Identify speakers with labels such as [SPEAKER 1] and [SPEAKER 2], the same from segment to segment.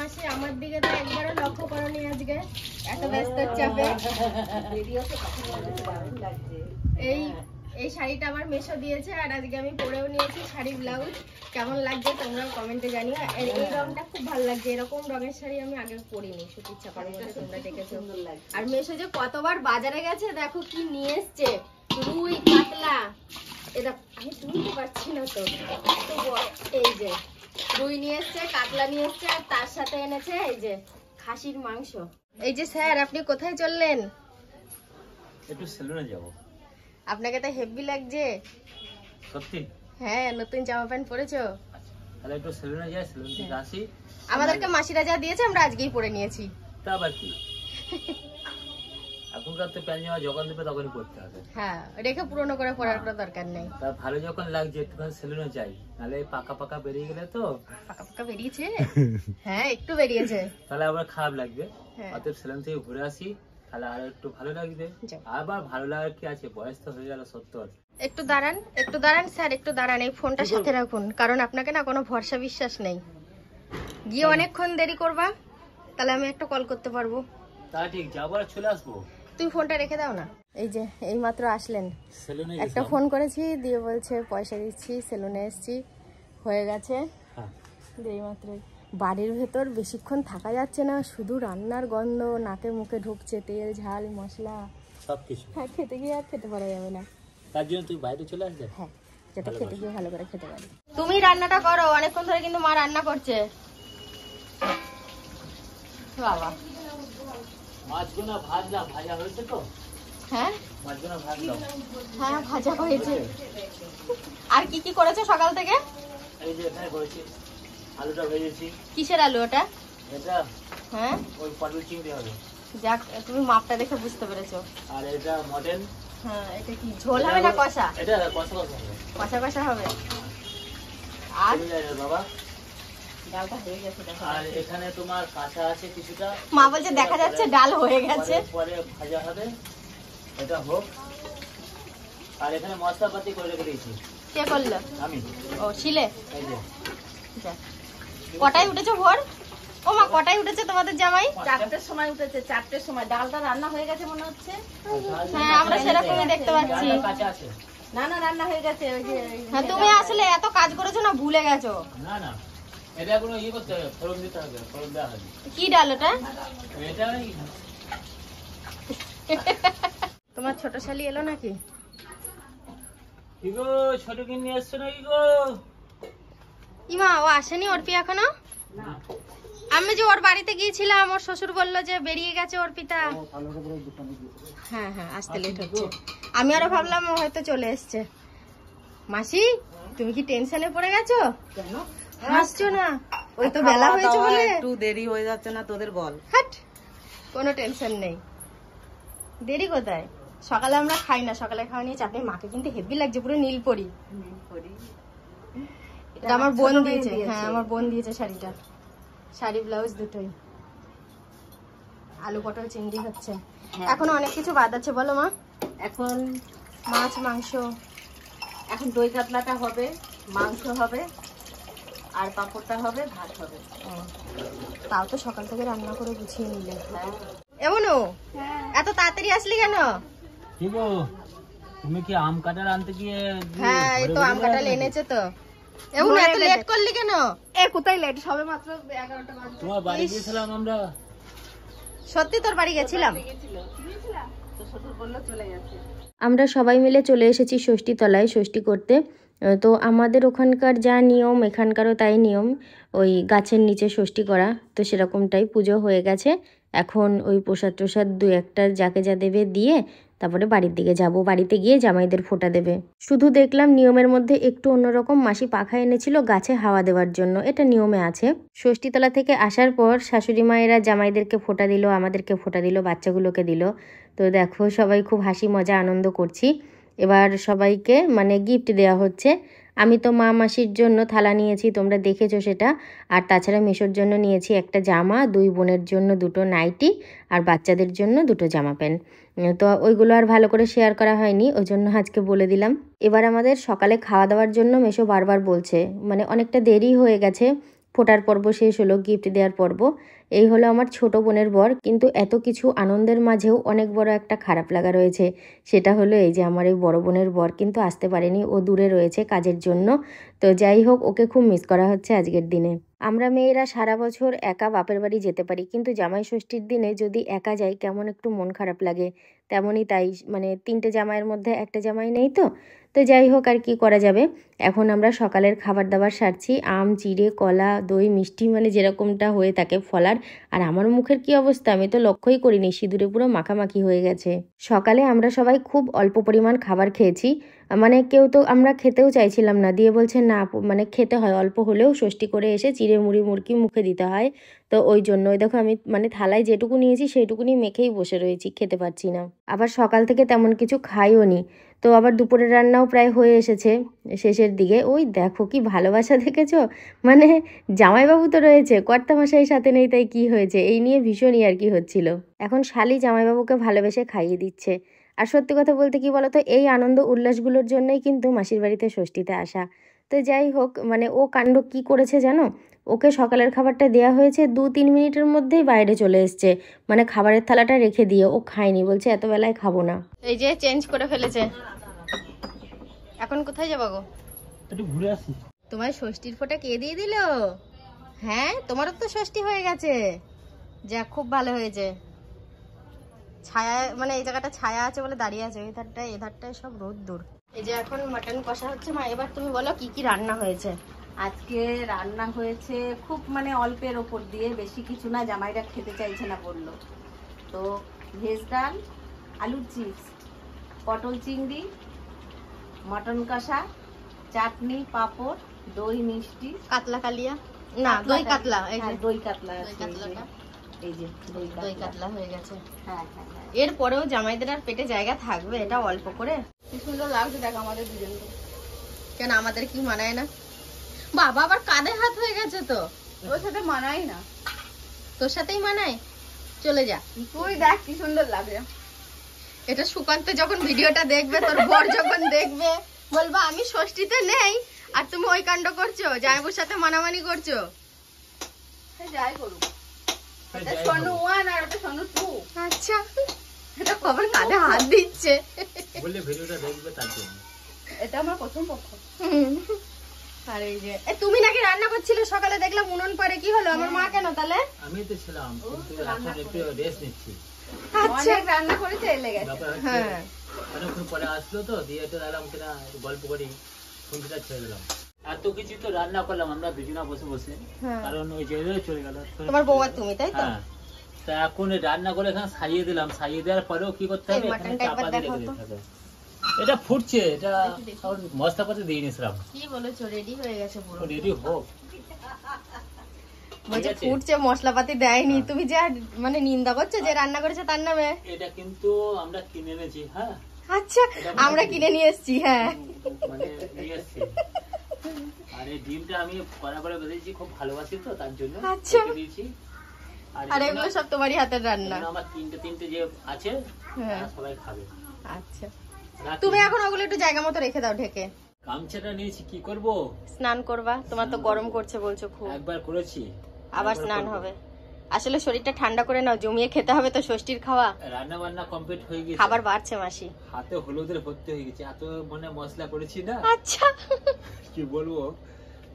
[SPEAKER 1] মাসি আমার দিকে তো একবারও লক্ষ্য করনি আজকে, এত ব্যস্তর চাপে। এই এই শাড়িটা আমার মেশো দিয়েছে আর আজকে আমি পরেও নিয়েছি শাড়ি ব্লাউজ। কেমন লাগছে তোমরা কমেন্টে জানিও। এই রংটা খুব ভালো লাগছে, এরকম রঙের শাড়ি আমি আগে পরিনি সুতির ছাপার মধ্যে, তোমরা দেখেছো। আর মেশো যে কতবার বাজারে গেছে দেখো কি নিয়ে এসছে, রুই কাতলা, এটা আমি তুলতে পারছি না তো, এই যে রুই নিয়ে এসছে, কাতলা নিয়ে এসছে, আর তার সাথে এনেছে এই যে খাসির মাংস। এই যে স্যার আপনি কোথায় চললেন?
[SPEAKER 2] একটু সেলুনে যাব।
[SPEAKER 1] আপনাকে তো হেভি লাগছে।
[SPEAKER 2] সত্যি?
[SPEAKER 1] হ্যাঁ, নতুন জামা প্যান্ট পরেছো।
[SPEAKER 2] তাহলে একটু সেলুনে যাই, সেলুন থেকে আসি।
[SPEAKER 1] আমাদেরকে মাসিরা যা দিয়েছে আমরা আজকেই পরে নিয়েছি।
[SPEAKER 2] তা আবার কি, এখনকার তো প্যান্ট জামা যখন দেবে তখনই পরতে হবে।
[SPEAKER 1] হ্যাঁ, রেখে পুরনো করে পরার কোনো দরকার নেই।
[SPEAKER 2] তা ভালো যখন লাগছে একটুখানি সেলুনে যাই, নাহলে পাকা পাকা বেরিয়ে গেলে তো।
[SPEAKER 1] পাকা পাকা বেরিয়েছে? হ্যাঁ, একটু বেরিয়েছে।
[SPEAKER 2] তাহলে আবার খারাপ লাগবে।
[SPEAKER 1] হ্যাঁ।
[SPEAKER 2] অতএব সেলুন থেকে ঘুরে আসি, তাহলে আর একটু ভালো লাগবে। আবার ভালো লাগার কি আছে, বয়স তো হয়ে গেল 70।
[SPEAKER 1] একটু দাঁড়ান, একটু দাঁড়ান স্যার, একটু দাঁড়ান, এই ফোনটা সাথে রাখুন, কারণ আপনাকে না কোনো ভরসা বিশ্বাস নেই। গিয়ে অনেকক্ষণ দেরি করবা, তাহলে আমি একটা কল করতে পারবো।
[SPEAKER 2] তা ঠিক, যাবো আর চলে আসবো।
[SPEAKER 1] তুমি ফোনটা রেখে দাও না। এই যে এই মাত্র আসলেন,
[SPEAKER 2] সেলুনে
[SPEAKER 1] একটা ফোন করেছি, দিয়ে বলছে পয়সা দিচ্ছি, সেলুনে এসছি, হয়ে গেছে। এই মাত্রই বাড়ির ভেতর বেশিক্ষণ থাকা যাচ্ছে না, শুধু রান্নার গন্ধ নাকে মুখে ঢুকছে, তেল ঝাল মশলা
[SPEAKER 2] সবকিছু।
[SPEAKER 1] হ্যাঁ, খেতে গিয়ে আর খেতে পারা যাবে না।
[SPEAKER 2] তার জন্য তুই বাইরে চলে আসবে।
[SPEAKER 1] হ্যাঁ, যাতে খেতে গিয়ে ভালো করে খেতে পারি। তুমি রান্নাটা করো, অনেকক্ষণ ধরে কিন্তু মা রান্না করছে। বাবা,
[SPEAKER 2] মাছগুলো ভাজলাম, ভাজা হয়েছে তো?
[SPEAKER 1] হ্যাঁ
[SPEAKER 2] মাছগুলো ভাজলাম।
[SPEAKER 1] হ্যাঁ, ভাজা হয়েছে। আর কি কি করেছো সকাল থেকে?
[SPEAKER 2] এই যে এখানে করেছি, আলুটা ভেজেছি।
[SPEAKER 1] কিসের আলু ওটা?
[SPEAKER 2] এটা
[SPEAKER 1] হ্যাঁ,
[SPEAKER 2] ওই পটল চিংড়ি হবে।
[SPEAKER 1] যাক, তুমি মাপটা দেখে বুঝতে পেরেছো।
[SPEAKER 2] আর এটা মটন।
[SPEAKER 1] হ্যাঁ, এটা কি ঝোল হবে না কষা?
[SPEAKER 2] এটা কষা কষা হবে।
[SPEAKER 1] কষা কষা হবে। আর
[SPEAKER 2] বাবা
[SPEAKER 1] ডালটা হয়ে গেছে দেখো।
[SPEAKER 2] আর এখানে তোমার কাঁচা আছে কিছুটা।
[SPEAKER 1] মা বলছে দেখা যাচ্ছে ডাল হয়ে গেছে,
[SPEAKER 2] পরে ভাজা হবে, এটা হোক। আর এখানে মশলাপাতি করে রেখে দিয়েছি।
[SPEAKER 1] কে করলো?
[SPEAKER 2] আমি।
[SPEAKER 1] ও, শিলে।
[SPEAKER 2] এই যে
[SPEAKER 1] যাক। কটায় উঠেছো ভোর? ও মা, কটায় উঠেছে তোমাদের জামাই?
[SPEAKER 3] 4টের সময় উঠেছে, 4টের সময়। ডালটা রান্না হয়ে গেছে মনে হচ্ছে।
[SPEAKER 1] হ্যাঁ, আমরা সেরকমই দেখতে পাচ্ছি।
[SPEAKER 2] কাঁচা আছে।
[SPEAKER 3] না না, রান্না হয়ে গেছে। ওই যে
[SPEAKER 1] হ্যাঁ, তুমি আসলে এত কাজ করেছো না, ভুলে গেছো।
[SPEAKER 2] না না, এটা কোনো ইয়ে করতে হবে, ফোড়ন দিতে হবে, ফোড়ন দেওয়া হবে।
[SPEAKER 1] কি ডাল ওটা?
[SPEAKER 2] এটা
[SPEAKER 1] তোমার ছোট শালি এলো নাকি?
[SPEAKER 2] কি গো, ছোট কিনে নিয়ে এসছো নাকি গো?
[SPEAKER 1] ইমা, ও আসেনি অর্পি এখনো? আমি যে ওর বাড়িতে গিয়েছিলাম, ওর শ্বশুর বললো যে বেরিয়ে গেছে অর্পিতা। হ্যাঁ হ্যাঁ, আসতে লেট হচ্ছে। আমি আরো ভাবলাম ও হয়তো চলে এসছে। মাসি, তুমি কি টেনশনে পড়ে গেছো?
[SPEAKER 3] কেন
[SPEAKER 1] হাসছো না? ওই তো বেলা হয়েছে বলে
[SPEAKER 3] একটু দেরি হয়ে যাচ্ছে না তোদের, বল।
[SPEAKER 1] হাট, কোনো টেনশন নেই। দেরি কোথায়? সকালে আমরা খাই না, সকালে খাওয়া নিয়ে চাপনি। মাকে কিন্তু হেভি লাগছে, পুরো নীলপরি। এটা আমার বোন দিয়েছে। হ্যাঁ, আমার বোন দিয়েছে শাড়িটা, শাড়ি ব্লাউজ দুটোই। আলু পটল চিংড়ি হচ্ছে। এখন অনেক কিছু বাদ আছে, বলো মা।
[SPEAKER 3] এখন
[SPEAKER 1] মাছ মাংস,
[SPEAKER 3] এখন দই কাতলাটা হবে, মাংস হবে, আর পাঁপড়টা হবে, ভাত হবে।
[SPEAKER 1] তাও তো সকাল থেকে রান্না করে গুছিয়ে নিলে।
[SPEAKER 3] হ্যাঁ।
[SPEAKER 1] এমনও এত তাড়াতাড়ি আসলি কেন?
[SPEAKER 2] কি গো, তুমি কি আম কাঁঠাল আনতে গিয়ে?
[SPEAKER 1] হ্যাঁ, এই তো আম কাঁঠাল এনেছে তো। এমন এত লেট করলি কেন?
[SPEAKER 3] এ কোথায় লেট, সবে মাত্র 11টা বাজে।
[SPEAKER 2] তোমার বাড়ি গিয়েছিলাম আমরা।
[SPEAKER 1] সত্যি তোর বাড়ি গেছিলাম?
[SPEAKER 3] তো শ্বশুর বললো চলে গেছে।
[SPEAKER 1] আমরা সবাই মিলে চলে এসেছি ষষ্ঠী তলায় ষষ্ঠী করতে। তো আমাদের ওখানকার যা নিয়ম, এখানকারও তাই নিয়ম, ওই গাছের নিচে ষষ্ঠী করা। তো সেরকমটাই পুজো হয়ে গেছে। এখন ওই প্রসাদ টসাদ দু একটা যাকে যা দেবে দিয়ে তারপরে বাড়ির দিকে যাব। বাড়িতে গিয়ে জামাইদের ফোঁটা দেবে। শুধু দেখলাম নিয়মের মধ্যে একটু অন্যরকম, মাসি পাখা এনেছিল গাছে হাওয়া দেওয়ার জন্য, এটা নিয়মে আছে। ষষ্ঠীতলা থেকে আসার পর শাশুড়ি মায়েরা জামাইদেরকে ফোঁটা দিল, আমাদেরকে ফোঁটা দিল, বাচ্চাগুলোকে দিল। তো দেখো সবাই খুব হাসি মজা আনন্দ করছি। এবার সবাইকে মানে গিফট দেওয়া হচ্ছে। আমি তো মা মাসির জন্য থালা নিয়েছি, তোমরা দেখেছো সেটা। আর তাছাড়া মেশোর জন্য নিয়েছি একটা জামা, দুই বোনের জন্য দুটো নাইটি, আর বাচ্চাদের জন্য দুটো জামা প্যান্ট। তো ওইগুলো আর ভালো করে শেয়ার করা হয়নি, ওই জন্য আজকে বলে দিলাম। এবার আমাদের সকালে খাওয়া দাওয়ার জন্য মেশো বারবার বলছে, মানে অনেকটা দেরি হয়ে গেছে, ফোটার পর্ব শেষ হলো, গিফট দেওয়ার পর্ব। এই হলো আমার ছোট বোনের বর। কিন্তু এত কিছু আনন্দের মাঝেও অনেক বড় একটা খারাপ লাগা রয়েছে। সেটা হলো এই যে আমার এই বড় বোনের বর কিন্তু আসতে পারেনি, ও দূরে রয়েছে কাজের জন্য। তো যাই হোক, ওকে খুব মিস করা হচ্ছে আজকের দিনে। আমরা মেয়েরা সারা বছর একা বাপের বাড়ি যেতে পারি, কিন্তু জামাই ষষ্ঠীর দিনে যদি একা যাই কেমন একটু মন খারাপ লাগে। তেমনই তাই, মানে 3টে জামাইয়ের মধ্যে একটা জামাই নেই তো। তো যাই হোক, আর কি করা যাবে। এখন আমরা সকালের খাবার দাবার সারছি, আম, চিড়ে, কলা, দই, মিষ্টি, মানে যেরকমটা হয়ে থাকে ফলার। আর আমার মুখের কি অবস্থা আমি তো লক্ষ্যই করিনি, সিঁদুরে পুরো মাখামাখি হয়ে গেছে। সকালে আমরা সবাই খুব অল্প পরিমাণ খাবার খেয়েছি, মানে কেউ তো আমরা খেতেও চাইছিলাম না, দিয়ে বলছে না মানে খেতে হয় অল্প হলেও, ষষ্ঠী করে এসে চিড়ে মুড়ি মুড়কি মুখে দিতে হয়। তো ওই জন্য ওই দেখো আমি মানে থালায় যেটুকু নিয়েছি সেইটুকুনি মেখেই বসে রয়েছি, খেতে পারছি না। আবার সকাল থেকে তেমন কিছু খাইও নি। তো আবার দুপুরের রান্নাও প্রায় হয়ে এসেছে শেষের দিকে। ওই দেখো কি ভালোবাসা দেখেছো, মানে জামাইবাবু তো রয়েছে, কর্তামশাই সাথে নেই তাই কি হয়েছে, এই নিয়ে ভীষণই আর কি হচ্ছিল। এখন শালি জামাইবাবুকে ভালোবেসে খাইয়ে দিচ্ছে। আর সত্যি কথা বলতে কি বলতো, এই আনন্দ উল্লাসগুলোর জন্যই কিন্তু মাসির বাড়িতে ষষ্ঠীতে আসা। তো যাই হোক, মানে ও কাণ্ড কি করেছে জানো, ওকে সকালের খাবারটা দেওয়া হয়েছে, 2-3 মিনিটের মধ্যেই বাইরে চলে এসছে, মানে খাবারের থালাটা রেখে দিয়ে ও খায়নি, বলছে এত বেলায় খাবো না। এই যে চেঞ্জ করে ফেলেছে। এখন কোথায় যাবো গো?
[SPEAKER 2] একটু ঘুরে আসি।
[SPEAKER 1] তোমার ষষ্ঠীর ফোঁটা কে দিয়ে দিল? হ্যাঁ, তোমারও তো ষষ্ঠী হয়ে গেছে। যাক, খুব ভালো হয়েছে। ছায়া, মানে এই জায়গাটা ছায়া আছে বলে দাঁড়িয়ে আছে, ওই ধারটায় এ ধারটায় সব রোদ দূর। এই যে এখন মাটন কষা হচ্ছে। মা, এবার তুমি বলো কি কি রান্না হয়েছে।
[SPEAKER 3] আজকে রান্না হয়েছে খুব মানে অল্পের ওপর দিয়ে, বেশি কিছু না, জামাইরা খেতে চাইছে না বললো তো। ভেজ ডাল, আলুর চিপস, পটল চিংড়ি, মটন কষা, চাটনি, পাঁপড়, দই, মিষ্টি,
[SPEAKER 1] কাতলা কালিয়া না, দই কাতলা। এই যে
[SPEAKER 3] দই কাতলা,
[SPEAKER 1] দই কাতলাটা,
[SPEAKER 3] এই যে
[SPEAKER 1] দই কাতলা হয়ে গেছে।
[SPEAKER 3] হ্যাঁ হ্যাঁ হ্যাঁ।
[SPEAKER 1] এরপরেও জামাইদের আর পেটে জায়গা থাকবে? এটা অল্প করে
[SPEAKER 3] কি সুন্দর লাগছে দেখ আমাদের দুজনকে।
[SPEAKER 1] কেন, আমাদের কি মানায় না? বাবা আবার কাঁধে হাত হয়ে গেছে তো।
[SPEAKER 3] ওর সাথে মানাই না।
[SPEAKER 1] তোর সাথেই মানায়, চলে যা।
[SPEAKER 3] তুই দেখ কি সুন্দর লাগে।
[SPEAKER 1] এটা সুকান্ত যখন ভিডিওটা দেখবে, তোর বর যখন দেখবে, বলবা আমি ষষ্ঠীতে নেই আর তুমি ওই কাণ্ড করছো, জামাইবুর সাথে মানামানি করছো।
[SPEAKER 3] যাই করুক, এটা সোনু 1 আর ওটা সোনু 2।
[SPEAKER 1] আচ্ছা, এটা খবর কাঁধে হাত দিচ্ছে
[SPEAKER 2] বললে ভিডিওটা দেখবে তার জন্য।
[SPEAKER 3] এটা আমার প্রথম পক্ষ।
[SPEAKER 1] আর এই যে তুমি নাকি রান্না করছিলে সকালে, দেখলাম উনুন পরে, কি হলো? আমার মা কেন তাহলে?
[SPEAKER 2] আমি তো ছিলাম, কিন্তু এখন একটু রেস্ট নিচ্ছি।
[SPEAKER 1] আচ্ছা,
[SPEAKER 3] অনেক রান্না করেছে, এলে গেছে।
[SPEAKER 1] হ্যাঁ,
[SPEAKER 2] অনেকক্ষণ পরে আসলো তো, দিয়ে একটু এলাম কিনা গল্প করি, ফোনটা ছেড়ে দিলাম। এত কিছু তো রান্না করলাম আমরা দুজনা বসে বসে, কারণ ওই যে চলে গেল
[SPEAKER 1] তোমার বউ আর তুমি, তাই তো?
[SPEAKER 2] হ্যাঁ, তা এখন রান্না করে এখানে সারিয়ে দিলাম, সারিয়ে দেওয়ার পরেও কি করতে হবে, এখানে চাপা দিয়ে রেখে দিতে হবে। এটা ফুটছে, এটা মশলাপাতি দিয়ে নিয়েছিলাম।
[SPEAKER 1] কি বলেছো, রেডি হয়ে গেছে পুরো?
[SPEAKER 2] রেডি হোক,
[SPEAKER 1] বলছে ফুটছে, মশলাপাতি দেয়নি। তুমি যে মানে নিন্দা করছো যে রান্না করেছে তার নামে।
[SPEAKER 2] এটা কিন্তু আমরা কিনে এনেছি। হ্যাঁ,
[SPEAKER 1] আচ্ছা, আমরা কিনে নিয়ে এসেছি। হ্যাঁ,
[SPEAKER 2] মানে নিয়ে এসেছি। আর এই ডিমটা আমি কড়া করে ভেজেছি, খুব ভালোবাসি তো তার জন্য রেখে দিয়েছি।
[SPEAKER 1] আর এগুলো সব তোমারই হাতের রান্না?
[SPEAKER 2] আমার তিনটে যে আছে সবাই খাবে।
[SPEAKER 1] আচ্ছা, তুমি এখন ওগুলো একটু জায়গা মতো রেখে দাও ঢেকে।
[SPEAKER 2] গামছাটা নিয়েছি, কি করব?
[SPEAKER 1] স্নান করবা? তোমার তো গরম করছে বলছো খুব।
[SPEAKER 2] একবার করেছি,
[SPEAKER 1] আবার স্নান হবে। আসলে শরীরটা ঠান্ডা করে নাও, জমিয়ে খেতে হবে তো ষষ্ঠীর খাওয়া।
[SPEAKER 2] রান্না বান্না কমপ্লিট হয়ে গেছে,
[SPEAKER 1] খাবার বাড়ছে মাসি।
[SPEAKER 2] হাতে হলুদের ভর্তি হয়ে গেছে, এত মানে মশলা করেছি না।
[SPEAKER 1] আচ্ছা,
[SPEAKER 2] কি বলবো,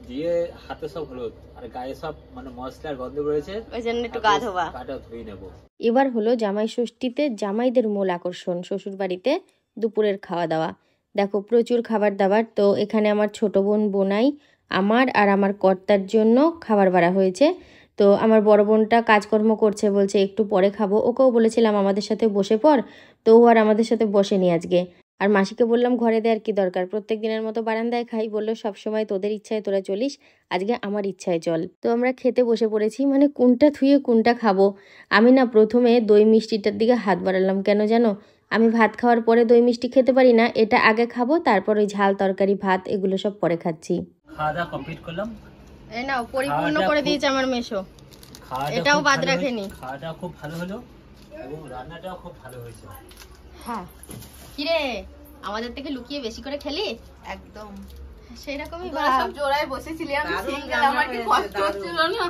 [SPEAKER 2] দিয়ে হাতে সব হলুদ আর গায়ে সব মানে মশলার গন্ধ রয়েছে,
[SPEAKER 1] ওই জন্য একটু গা ধোবা।
[SPEAKER 2] গাটা ধুয়ে নেবো।
[SPEAKER 1] এবার হলো জামাই ষষ্ঠীতে জামাইদের মূল আকর্ষণ শ্বশুর বাড়িতে দুপুরের খাওয়া দাওয়া। দেখো প্রচুর খাবার দাবার। তো এখানে আমার ছোট বোন বোনাই, আমার আর আমার কর্তার জন্য খাবার বাড়া হয়েছে। তো আমার বড় বোনটা কাজকর্ম করছে, বলছে একটু পরে খাবো। ওকেও বলেছিলাম আমাদের সাথে বসে পড়, তো ও আর আমাদের সাথে বসেনি আজকে। আর মাসিকে বললাম ঘরে দেওয়ার কি দরকার, প্রত্যেক দিনের মতো বারান্দায় খাই। বললো সবসময় তোদের ইচ্ছায় তোরা চলিস, আজকে আমার ইচ্ছায় চল। তো আমরা খেতে বসে পড়েছি, মানে কোনটা থুয়ে কোনটা খাবো। আমি না প্রথমে দই মিষ্টিটার দিকে হাত বাড়ালাম, কেন জানো? আমি ভাত খাওয়ার পরে দই মিষ্টি খেতে পারি না, এটা আগে খাবো, তারপর ওই ঝাল তরকারি ভাত এগুলো সব পরে খাচ্ছি।
[SPEAKER 2] খাওয়া দাওয়া কমপ্লিট করলাম।
[SPEAKER 1] এই নাও, পরিপূর্ণ করে দিয়েছে আমার মেশো, এটাও বাদ রাখেনি।
[SPEAKER 2] খাওয়াটা খুব ভালো হলো এবং রান্নাটাও খুব ভালো হয়েছে।
[SPEAKER 1] হ্যাঁ, কিরে আমাদের থেকে লুকিয়ে বেশি করে খেলি?
[SPEAKER 3] একদম।
[SPEAKER 1] সেরকমই
[SPEAKER 3] তোরা সব জোড়ায় বসেছিলি, আমি সিঙ্গেল, আমার কি কষ্ট হচ্ছিল না।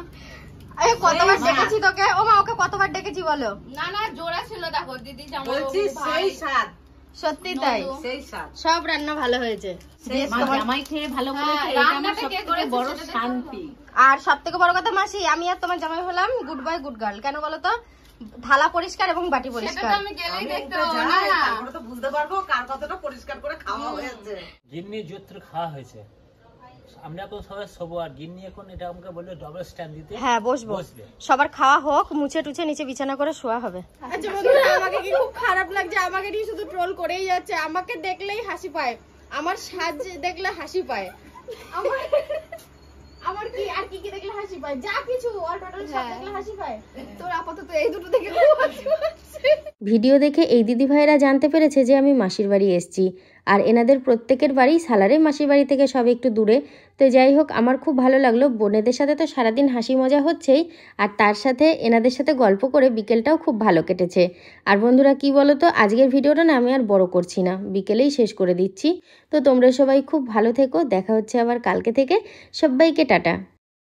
[SPEAKER 1] কতবার ডেকেছি তোকে? ও মা, ওকে কতবার ডেকেছি বলো?
[SPEAKER 3] না না, জোড়া ছিল, দেখো দিদি জামাই
[SPEAKER 4] বলছি সেই স্বাদ,
[SPEAKER 1] সত্যি তাই,
[SPEAKER 4] সেই স্বাদ।
[SPEAKER 1] সব রান্না ভালো হয়েছে।
[SPEAKER 3] জামাই খেয়ে ভালো বলেছে, এটা আমার সবথেকে বড় শান্তি।
[SPEAKER 1] আর সব থেকে বড় কথা মাসি, আমি আর তোমার জামাই হলাম গুড বয় গুড গার্ল। কেন বলো তো? থালা পরিষ্কার এবং বাটি পরিষ্কার।
[SPEAKER 3] আমি গেলেই দেখতে
[SPEAKER 4] তো
[SPEAKER 3] পাবো
[SPEAKER 4] যাই,
[SPEAKER 3] না।
[SPEAKER 4] তারপরে তো বুঝতে পারবো কার কতটা পরিষ্কার করে খাওয়া হয়েছে।
[SPEAKER 2] গিন্নি যত্র খাওয়া হয়েছে, আমরা এখন সবাই শোবো, আর গিন্নি এখন এটা আমাকে বললো ডবল স্ট্যান্ড দিতে।
[SPEAKER 1] হ্যাঁ বসবো,
[SPEAKER 2] বসবে।
[SPEAKER 1] সবার খাওয়া হোক, মুছে টুছে নিচে বিছানা করে শোয়া হবে।
[SPEAKER 5] আচ্ছা বন্ধুরা, আমাকে কি খুব খারাপ লাগছে, আমাকে নিয়ে শুধু ট্রোল করেই যাচ্ছে। আমাকে দেখলেই হাসি পায়, আমার সাজ দেখলে হাসি পায়, আমার কি আর কি কি দেখলে হাসি পায়, যা কিছু অল টোটাল সব দেখলে হাসি পায়। তোর আপাতত এই দুটো দেখে খুব হাসি পাচ্ছে।
[SPEAKER 1] ভিডিও দেখে এই দিদি ভাইয়েরা জানতে পেরেছে যে আমি মাসির বাড়ি এসেছি, আর এনাদের প্রত্যেকের বাড়ি সালারে, মাসির বাড়ি থেকে সব একটু দূরে। তো যাই হোক, আমার খুব ভালো লাগলো। বোনেদের সাথে তো সারাদিন হাসি মজা হচ্ছেই, আর তার সাথে এনাদের সাথে গল্প করে বিকেলটাও খুব ভালো কেটেছে। আর বন্ধুরা কি বলো তো, আজকের ভিডিওটা না আমি আর বড় করছি না, বিকেলেই শেষ করে দিচ্ছি। তো তোমরা সবাই খুব ভালো থেকো, দেখা হচ্ছে আবার কালকে থেকে। সবাইকে টাটা।